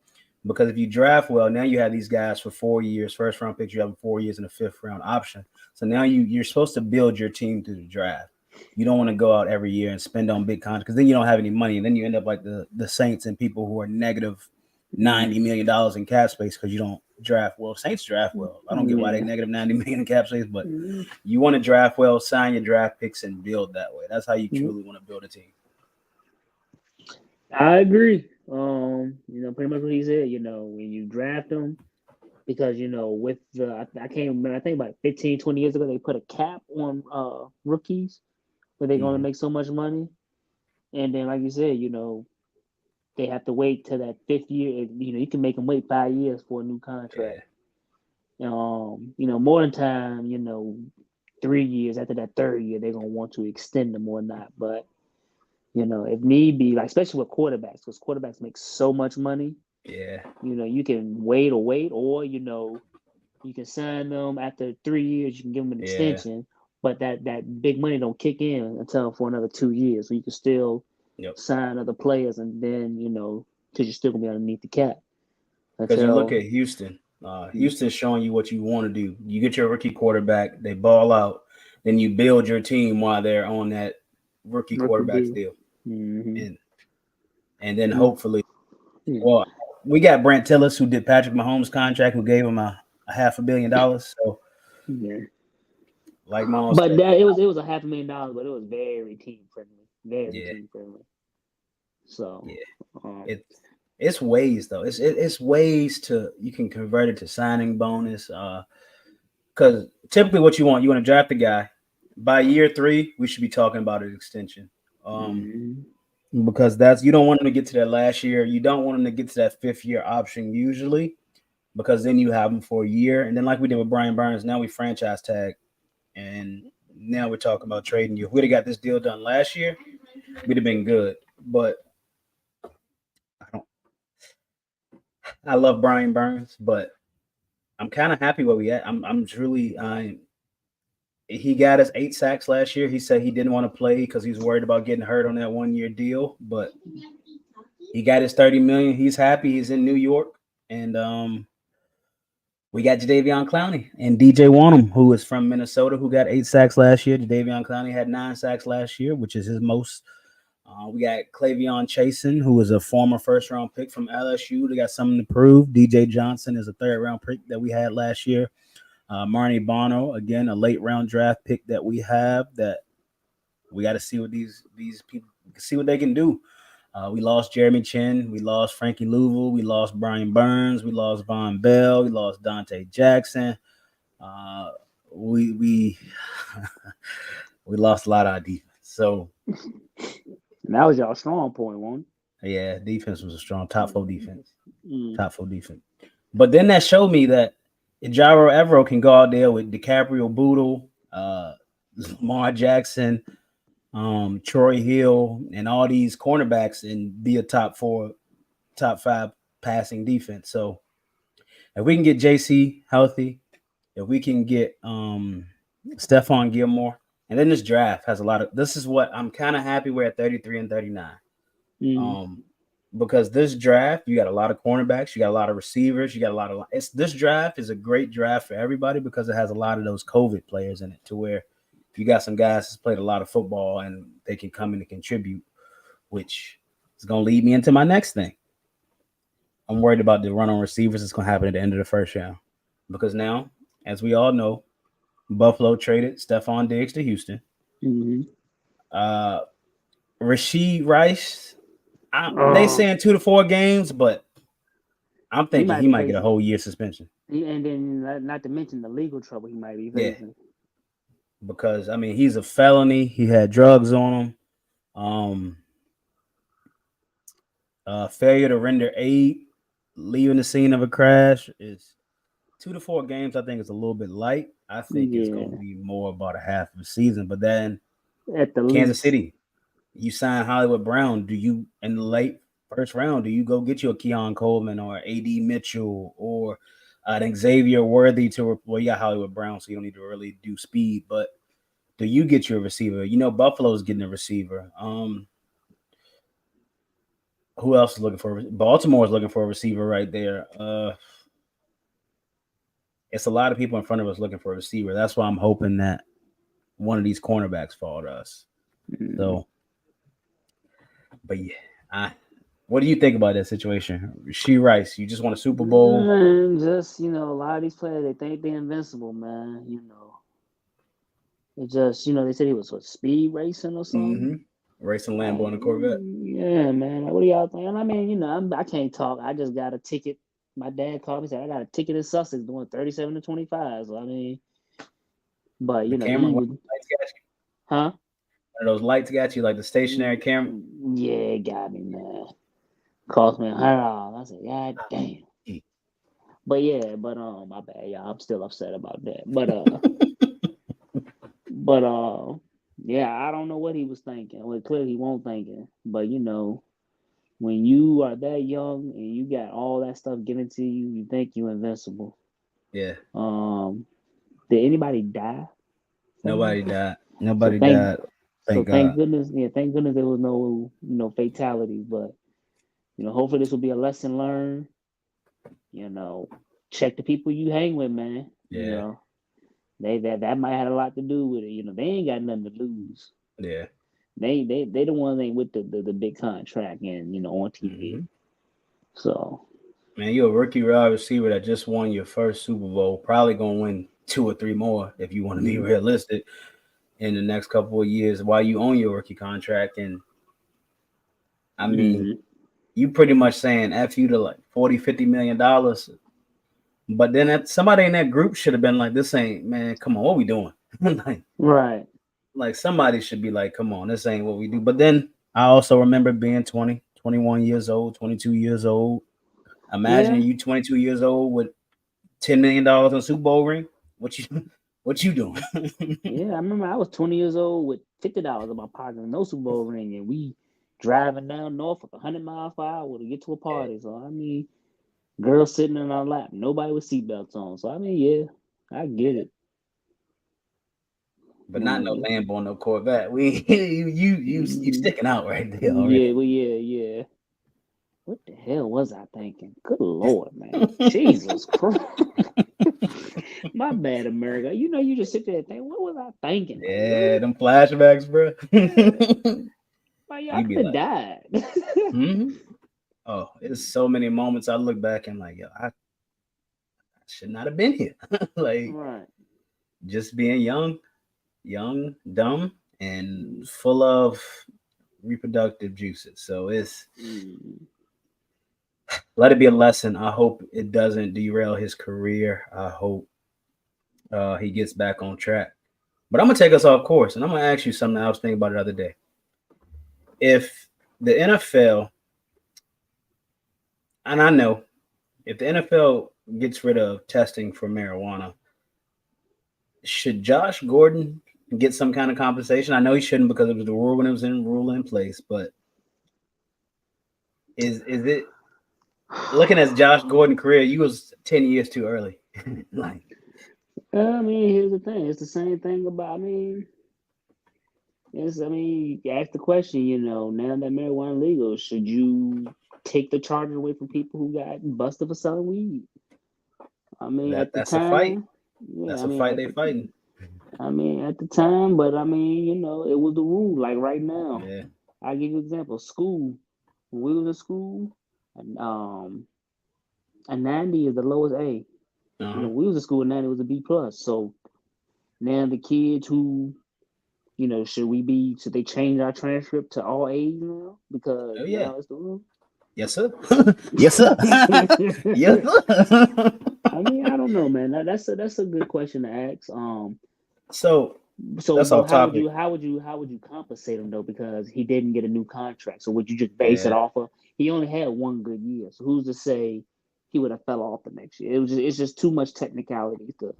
S1: Because if you draft well, now you have these guys for 4 years, first round picks, you have 4 years and a 5th round option. So now you're supposed to build your team through the draft. You don't want to go out every year and spend on big contracts because then you don't have any money. And then you end up like the Saints and people who are negative $90 million in cap space because you don't draft well. Saints draft well. I don't get why they negative $90 million in cap space, but you want to draft well, sign your draft picks, and build that way. That's how you truly want to build a team.
S2: I agree. You know, pretty much what he said, you know, when you draft them, because, you know, with the, I can't remember, I think about 15, 20 years ago, they put a cap on rookies where they're going to make so much money. And then, like you said, you know, they have to wait till that 5th year. You know, you can make them wait 5 years for a new contract. You know, more than time, you know, 3 years after that 3rd year, they're going to want to extend them or not. But, you know, if need be, like especially with quarterbacks, because quarterbacks make so much money.
S1: Yeah.
S2: You know, you can wait, or you know, you can sign them after 3 years. You can give them an extension, but that big money don't kick in until for another 2 years. So you can still sign other players, and then you know, because you're still gonna be underneath the cap.
S1: Because you look at Houston. Houston's showing you what you want to do. You get your rookie quarterback, they ball out, then you build your team while they're on that rookie quarterback deal. And then hopefully, well, we got Brent Tillis who did Patrick Mahomes' contract, who gave him a $500 million. So, like Mallz
S2: but
S1: said,
S2: it was $500,000, but it was very team friendly, team friendly. So,
S1: it's ways though. It's ways to you can convert it to signing bonus. Because typically, what you want to draft a guy by year 3. We should be talking about an extension. Because you don't want them to get to that last year. You don't want them to get to that 5th year option usually, because then you have them for a year. And then like we did with Brian Burns, now we franchise tag. And now we're talking about trading you. If we'd have got this deal done last year, we'd have been good. But I love Brian Burns, but I'm kind of happy where we at. He got us 8 sacks last year. He said he didn't want to play because he's worried about getting hurt on that 1-year deal. But he got his $30 million. He's happy. He's in New York. And we got Jadeveon Clowney and DJ Wanham, who is from Minnesota, who got 8 sacks last year. Jadeveon Clowney had 9 sacks last year, which is his most. We got Clavion Chasen, who is a former 1st-round pick from LSU. They got something to prove. DJ Johnson is a 3rd-round pick that we had last year. Marnie Bono, again, a late-round draft pick that we have that we got to see what these people see what they can do. We lost Jeremy Chin. We lost Frankie Louisville. We lost Brian Burns. We lost Von Bell. We lost Dante Jackson. We we lost a lot of our defense. So
S2: that was y'all strong point, one.
S1: Yeah, defense was a strong top 4 defense. Top 4 defense. But then that showed me that Jairo Evero can go out there with DiCaprio Boodle, Lamar Jackson, Troy Hill, and all these cornerbacks and be a top 5 passing defense. So if we can get JC healthy, if we can get Stephon Gilmore, and then this draft has a lot of. This is what I'm kind of happy we're at 33 and 39. Because this draft, you got a lot of cornerbacks, you got a lot of receivers, you got a lot of. This draft is a great draft for everybody because it has a lot of those COVID players in it, to where if you got some guys that's played a lot of football and they can come in and contribute, which is going to lead me into my next thing. I'm worried about the run on receivers that's going to happen at the end of the first round, because now, as we all know, Buffalo traded Stephon Diggs to Houston. Rashee Rice. They saying 2 to 4 games, but I'm thinking he might get a whole year suspension.
S2: And then, not to mention the legal trouble he might be facing.
S1: Because I mean, he's a felony. He had drugs on him. Failure to render aid, leaving the scene of a crash is 2 to 4 games. I think it's a little bit light. I think it's going to be more about a half of a season. But then
S2: at the
S1: Kansas City. You sign Hollywood Brown. Do you, in the late first round, do you go get you a Keon Coleman or A.D. Mitchell or an Xavier Worthy to, well, you got Hollywood Brown, so you don't need to really do speed, but do you get your receiver? You know, Buffalo's getting a receiver. Who else is looking for? Baltimore's looking for a receiver right there. It's a lot of people in front of us looking for a receiver. That's why I'm hoping that one of these cornerbacks fall to us. So, but yeah, what do you think about that situation? Rashee Rice, you just won a Super Bowl.
S2: Man, just, a lot of these players, they think they're invincible, man. It just, they said he was speed racing or something.
S1: Racing Lambo in a Corvette.
S2: Yeah, man. Like, what do y'all think? And I mean, I can't talk. I just got a ticket. My dad called me and said I got a ticket in Sussex doing 37 to 25. So I mean, but
S1: the camera, lights got you.
S2: Huh?
S1: One of those lights got you, like the stationary camera.
S2: Yeah, it got me, man. Cost me $100. I said, God damn. But yeah, my bad, y'all. I'm still upset about that. But yeah, I don't know what he was thinking. Well, clearly he won't thinking. But when you are that young and you got all that stuff given to you, you think you're invincible.
S1: Yeah.
S2: Did anybody die?
S1: Nobody died. Nobody died. Thank God.
S2: Thank goodness. Yeah, thank goodness there was no fatalities. But hopefully this will be a lesson learned. Check the people you hang with, man.
S1: Yeah.
S2: That might have a lot to do with it. They ain't got nothing to lose.
S1: Yeah.
S2: They the ones ain't with the big contract and on TV. So,
S1: man, you're a rookie wide receiver that just won your first Super Bowl. Probably gonna win 2 or 3 more if you want to be realistic in the next couple of years while you own your rookie contract. And I mean, you pretty much saying F you to like $40-50 million. But then somebody in that group should have been like, this ain't, man, come on, what we doing?
S2: Right.
S1: Like somebody should be like, come on, this ain't what we do. But then I also remember being 20, 21 years old, 22 years old. Imagine you 22 years old with $10 million in a Super Bowl ring. What you doing?
S2: Yeah, I remember I was 20 years old with $50 in my pocket and no Super Bowl ring, and we driving down Norfolk 100 miles per hour to get to a party. So I mean, girls sitting in our lap, nobody with seatbelts on. So I mean, yeah, I get it.
S1: But not no Lambo, no Corvette. You sticking out right there already.
S2: Yeah. What the hell was I thinking? Good Lord, man. Jesus Christ. My bad, America. You just sit there and think, what was I thinking?
S1: Yeah, them flashbacks, bro.
S2: Like, y'all could have died.
S1: Oh, there's so many moments I look back and like, yo, I should not have been here. Like,
S2: right.
S1: Just being young, dumb, and full of reproductive juices. So it's let it be a lesson. I hope it doesn't derail his career. I hope he gets back on track. But I'm gonna take us off course, and I'm gonna ask you something I was thinking about the other day. If the NFL, and I know if the NFL gets rid of testing for marijuana, should Josh Gordon get some kind of compensation? I know he shouldn't because it was the rule when it was in place, but is it looking at Josh Gordon's career? You was 10 years too early. Like,
S2: I mean, here's the thing. It's the same thing about. I mean, you ask the question. Now that marijuana legal, should you take the charges away from people who got busted for selling weed? I mean, at the
S1: that's a fight.
S2: time, yeah.
S1: That's
S2: I
S1: a
S2: mean,
S1: fight they fighting.
S2: I mean, at the time, but I mean, it was the rule. Like right now,
S1: Yeah.
S2: I give you an example. School, when we was in school, and a 90 is the lowest A. We was in school, 90 was a B plus. So now the kids who, should they change our transcript to all A's now? Because now it's the rule.
S1: Yes, sir. Yes, sir. Yes, sir.
S2: I mean, I don't know, man. That's a good question to ask.
S1: So that's
S2: but
S1: off topic.
S2: how would you compensate him though? Because he didn't get a new contract. So would you just base it off of he only had one good year? So who's to say he would have fell off the next year? It's just too much technicality to.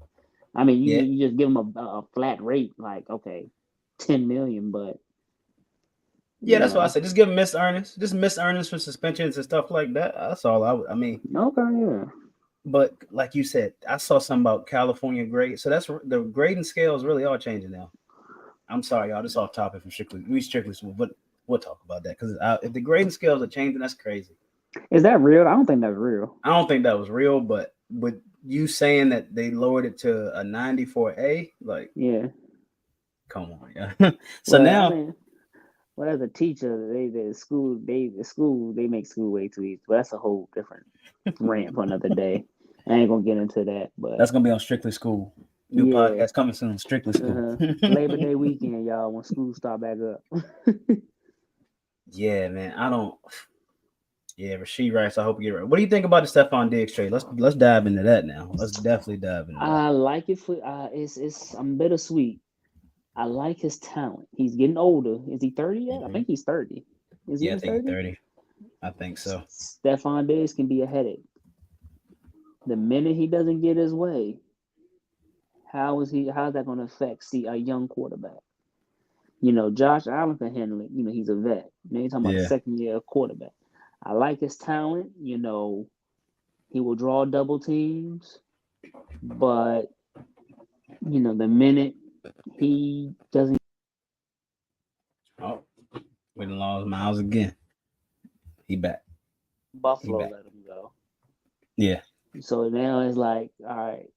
S2: I mean, you just give him a flat rate, like okay, 10 million, but.
S1: Yeah, that's why I said just give him missed earnings. Just missed earnings for suspensions and stuff like that. That's all I mean.
S2: Okay, yeah.
S1: But like you said, I saw something about California grade. So that's the grading scales really are changing now. I'm sorry, y'all. This off topic from strictly smooth, but we'll talk about that because if the grading scales are changing, that's crazy.
S2: Is that real? I don't think that's real.
S1: I don't think that was real, but with you saying that they lowered it to a 94A, like come on, yeah. So now.
S2: I mean, well, as a teacher, the school they make school way too easy. But that's a whole different rant for another day. I ain't gonna get into that, but
S1: that's gonna be on Strictly School. New podcast coming soon. Strictly School.
S2: Labor Day weekend, y'all. When school start back up.
S1: Yeah, man. I don't. Yeah, Rasheed Rice. I hope you get right. What do you think about the Stephon Diggs trade? Let's dive into that now. Let's definitely dive into that.
S2: I like it for. I'm bittersweet. I like his talent. He's getting older. Is he 30 yet? I think he's 30. Is he 30?
S1: 30. I think so.
S2: Stephon Diggs can be a headache. The minute he doesn't get his way, how's that going to affect a young quarterback? Josh Allen can handle it. He's a vet. Now you're talking about a second-year quarterback. I like his talent. He will draw double teams, but the minute he doesn't.
S1: Oh, we done lost Mallz again. He back.
S2: Buffalo let him go.
S1: Yeah.
S2: So now it's like, all right,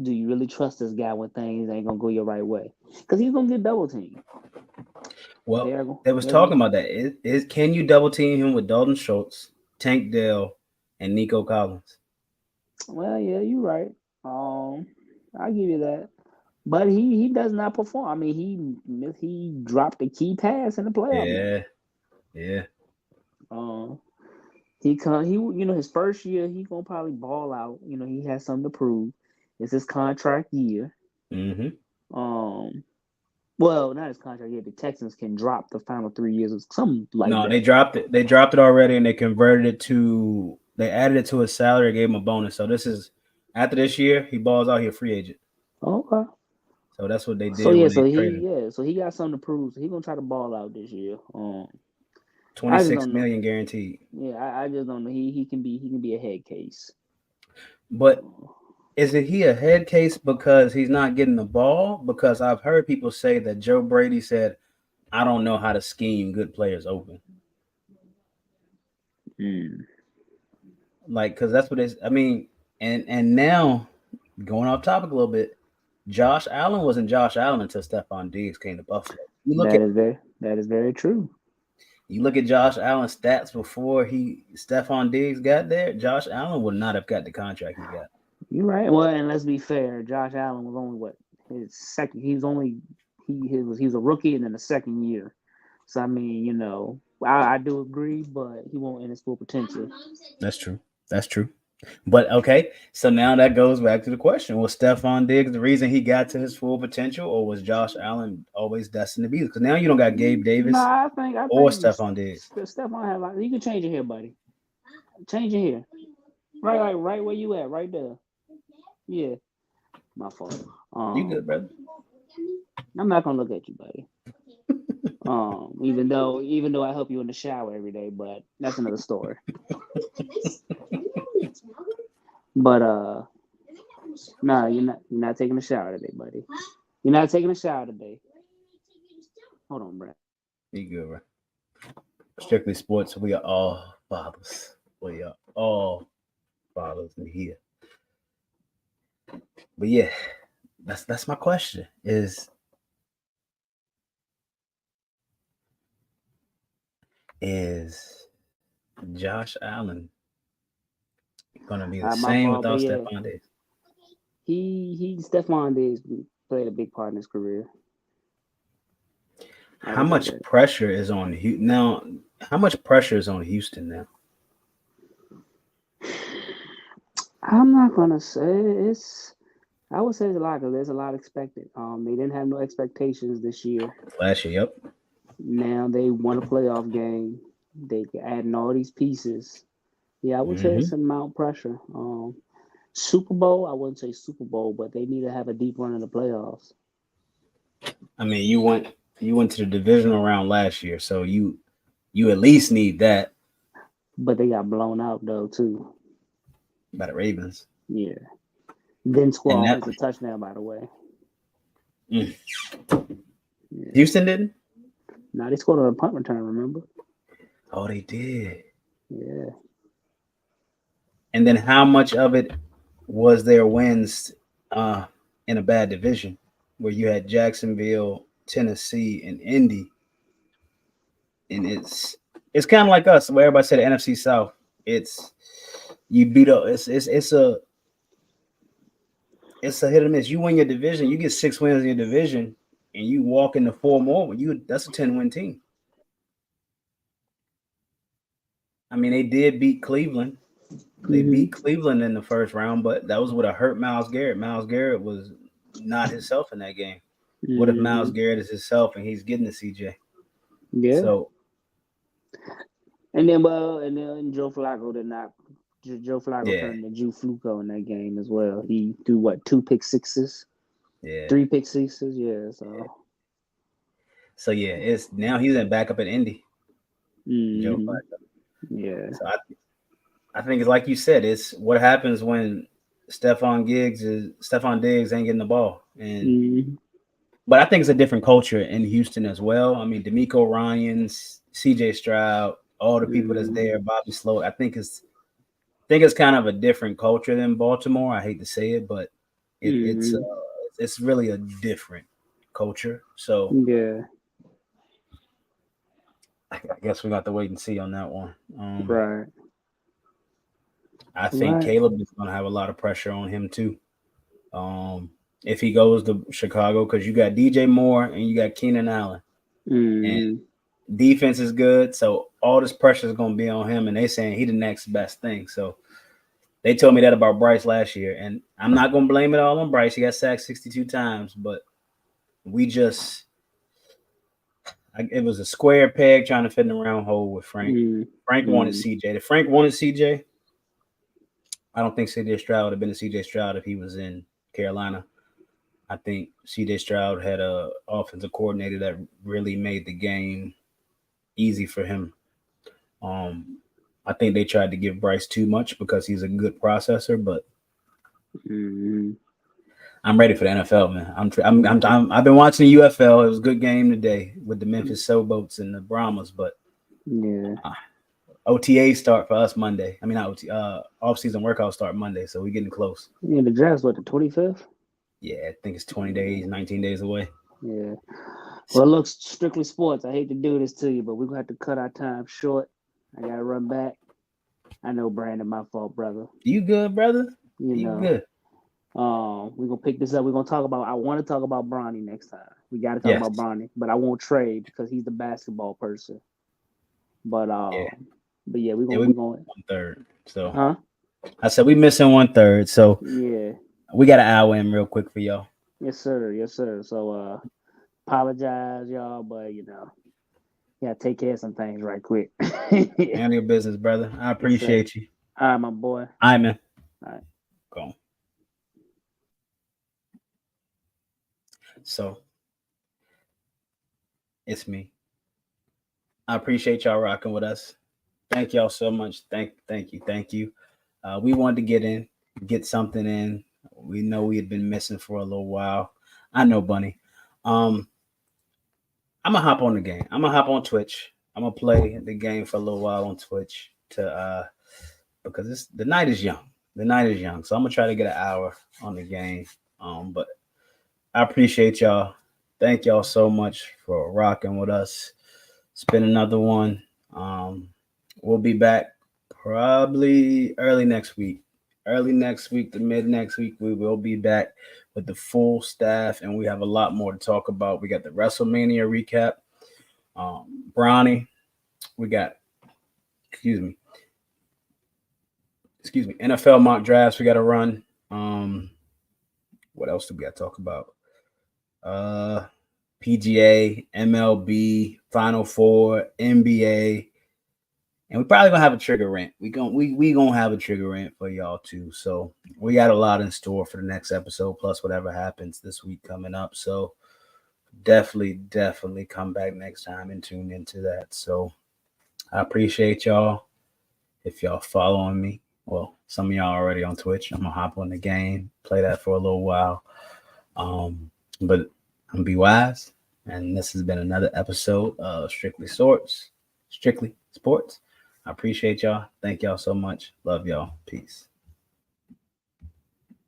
S2: do you really trust this guy when things ain't gonna go your right way? Because he's gonna get double teamed.
S1: Well, they was talking about that. Can you double team him with Dalton Schultz, Tank Dell, and Nico Collins?
S2: Well, yeah, you're right. I'll give you that. But he does not perform. I mean, he dropped a key pass in the playoff.
S1: Yeah.
S2: His first year he gonna probably ball out. He has something to prove. It's his contract year.
S1: Mm-hmm.
S2: Well, not his contract year. The Texans can drop the final 3 years or something like that.
S1: No, they dropped it. They dropped it already, and they converted it to. They added it to his salary, gave him a bonus. So this is after this year, he balls out. He a free agent.
S2: Okay.
S1: So that's what they did.
S2: So he got something to prove. So he gonna try to ball out this year.
S1: 26 million guaranteed.
S2: Yeah, I just don't know. He can be a head case.
S1: But is he a head case because he's not getting the ball? Because I've heard people say that Joe Brady said, "I don't know how to scheme good players open." Like, because that's what it's. I mean, and now going off topic a little bit. Josh Allen wasn't Josh Allen until Stephon Diggs came to Buffalo.
S2: That is very true.
S1: You look at Josh Allen's stats before Stephon Diggs got there. Josh Allen would not have got the contract he got.
S2: You're right. Well, and let's be fair. Josh Allen was only his second. He was a rookie and then the second year. So I mean, I do agree, but he won't in his full potential.
S1: That's true. But okay, so now that goes back to the question: was Stephon Diggs the reason he got to his full potential, or was Josh Allen always destined to be? Because now you don't got Gabe Davis
S2: I think
S1: Stephon Diggs.
S2: Stephon had you can change your hair, buddy. Change your hair. Right where you at, right there. Yeah, my fault.
S1: You good, brother?
S2: I'm not gonna look at you, buddy. Even though I help you in the shower every day, but that's another story. But nah, you're not taking a shower today, buddy. You're not taking a shower today. Hold on, Brad.
S1: You good, bro? Strictly sports. We are all fathers. We are all fathers in here. But yeah, that's my question. Is Josh Allen gonna be the
S2: My
S1: same
S2: fault, but
S1: without
S2: yeah,
S1: Stephon Diggs?
S2: he Stephon Diggs played a big part in his career.
S1: How much pressure is on now? How much pressure is on Houston now?
S2: I'm not gonna say it's. I would say it's a lot because there's a lot expected. They didn't have no expectations this year.
S1: Last year, yep.
S2: Now they won a playoff game. They adding all these pieces. Yeah, I would say it's an amount of pressure. Super Bowl, I wouldn't say Super Bowl, but they need to have a deep run in the playoffs.
S1: I mean, you went to the divisional round last year, so you at least need that.
S2: But they got blown out though too.
S1: By the Ravens.
S2: Yeah. Didn't score offensive touchdown, by the way.
S1: Yeah. Houston didn't?
S2: No, they scored on a punt return, remember?
S1: Oh, they did.
S2: Yeah.
S1: And then how much of it was their wins in a bad division where you had Jacksonville, Tennessee, and Indy? And it's kind of like us, where everybody said the NFC South. It's you beat up. It's a hit or miss. You win your division, you get 6 wins in your division, and you walk into 4 more. That's a 10-win team. I mean, they did beat Cleveland. They beat Cleveland in the first round, but that was with a hurt Mallz Garrett. Mallz Garrett was not himself in that game. What if Mallz Garrett is himself and he's getting the CJ?
S2: Yeah.
S1: So,
S2: and then Joe Flacco did not. Joe Flacco turned into Joe Fluco in that game as well. He threw 2 pick sixes?
S1: Yeah.
S2: 3 pick sixes, yeah.
S1: So yeah, it's now he's in backup at Indy. Joe Flacco.
S2: Yeah.
S1: So I think it's like you said, it's what happens when Stephon Diggs ain't getting the ball. And but I think it's a different culture in Houston as well. I mean, D'Amico Ryans, CJ Stroud, all the people that's there, Bobby Sloat. I think it's kind of a different culture than Baltimore. I hate to say it, but it's really a different culture. So
S2: yeah,
S1: I guess we got to wait and see on that one.
S2: Right.
S1: I think Caleb is going to have a lot of pressure on him too. If he goes to Chicago, because you got DJ Moore and you got Keenan Allen, and defense is good, so all this pressure is going to be on him. And they saying he the next best thing. So they told me that about Bryce last year, and I'm not going to blame it all on Bryce. He got sacked 62 times, but it was a square peg trying to fit in a round hole with Frank. Frank wanted CJ. If Frank wanted CJ, I don't think CJ Stroud would have been a CJ Stroud if he was in Carolina. I think CJ Stroud had a offensive coordinator that really made the game easy for him. I think they tried to give Bryce too much because he's a good processor, but I'm ready for the NFL, man. I've been watching the UFL. It was a good game today with the Memphis Showboats and the Brahmas, but OTA start for us Monday. I mean, not OTA. Off-season workouts start Monday, so we're getting close.
S2: Yeah, the draft's the 25th?
S1: Yeah, I think it's 20 days, 19 days away.
S2: Yeah. Well, look, strictly sports. I hate to do this to you, but we're going to have to cut our time short. I got to run back. I know, Brandon, my fault, brother.
S1: You good, brother? You good.
S2: We're going to pick this up. We're going to talk about – I want to talk about Bronny next time. We got to talk about Bronny, but I won't trade because he's the basketball person. But yeah, we're going
S1: 1/3. So I said we missing 1/3. So
S2: yeah,
S1: we got an hour in real quick for y'all.
S2: Yes, sir. So apologize, y'all, but you gotta take care of some things right quick.
S1: Handle your business, brother. I appreciate you.
S2: All right, my boy.
S1: All right, man.
S2: All right.
S1: Go. So it's me. I appreciate y'all rocking with us. Thank y'all so much. Thank you. We wanted to get something in. We know we had been missing for a little while. I know, Bunny. I'm gonna hop on the game. I'm gonna hop on Twitch. I'm gonna play the game for a little while on Twitch to because the night is young. The night is young, so I'm gonna try to get an hour on the game. But I appreciate y'all. Thank y'all so much for rocking with us. It's been another one. We'll be back probably early next week. Early next week to mid next week, we will be back with the full staff, and we have a lot more to talk about. We got the WrestleMania recap. Bronny, we got, excuse me, NFL mock drafts we got to run. What else do we got to talk about? PGA, MLB, Final Four, NBA, and we probably gonna have a trigger rant. We gonna have a trigger rant for y'all too. So we got a lot in store for the next episode, plus whatever happens this week coming up. So definitely come back next time and tune into that. So I appreciate y'all. If y'all following me, well, some of y'all already on Twitch. I'm gonna hop on the game, play that for a little while. But I'm Be Wise, and this has been another episode of Strictly Sports. I appreciate y'all. Thank y'all so much. Love y'all. Peace.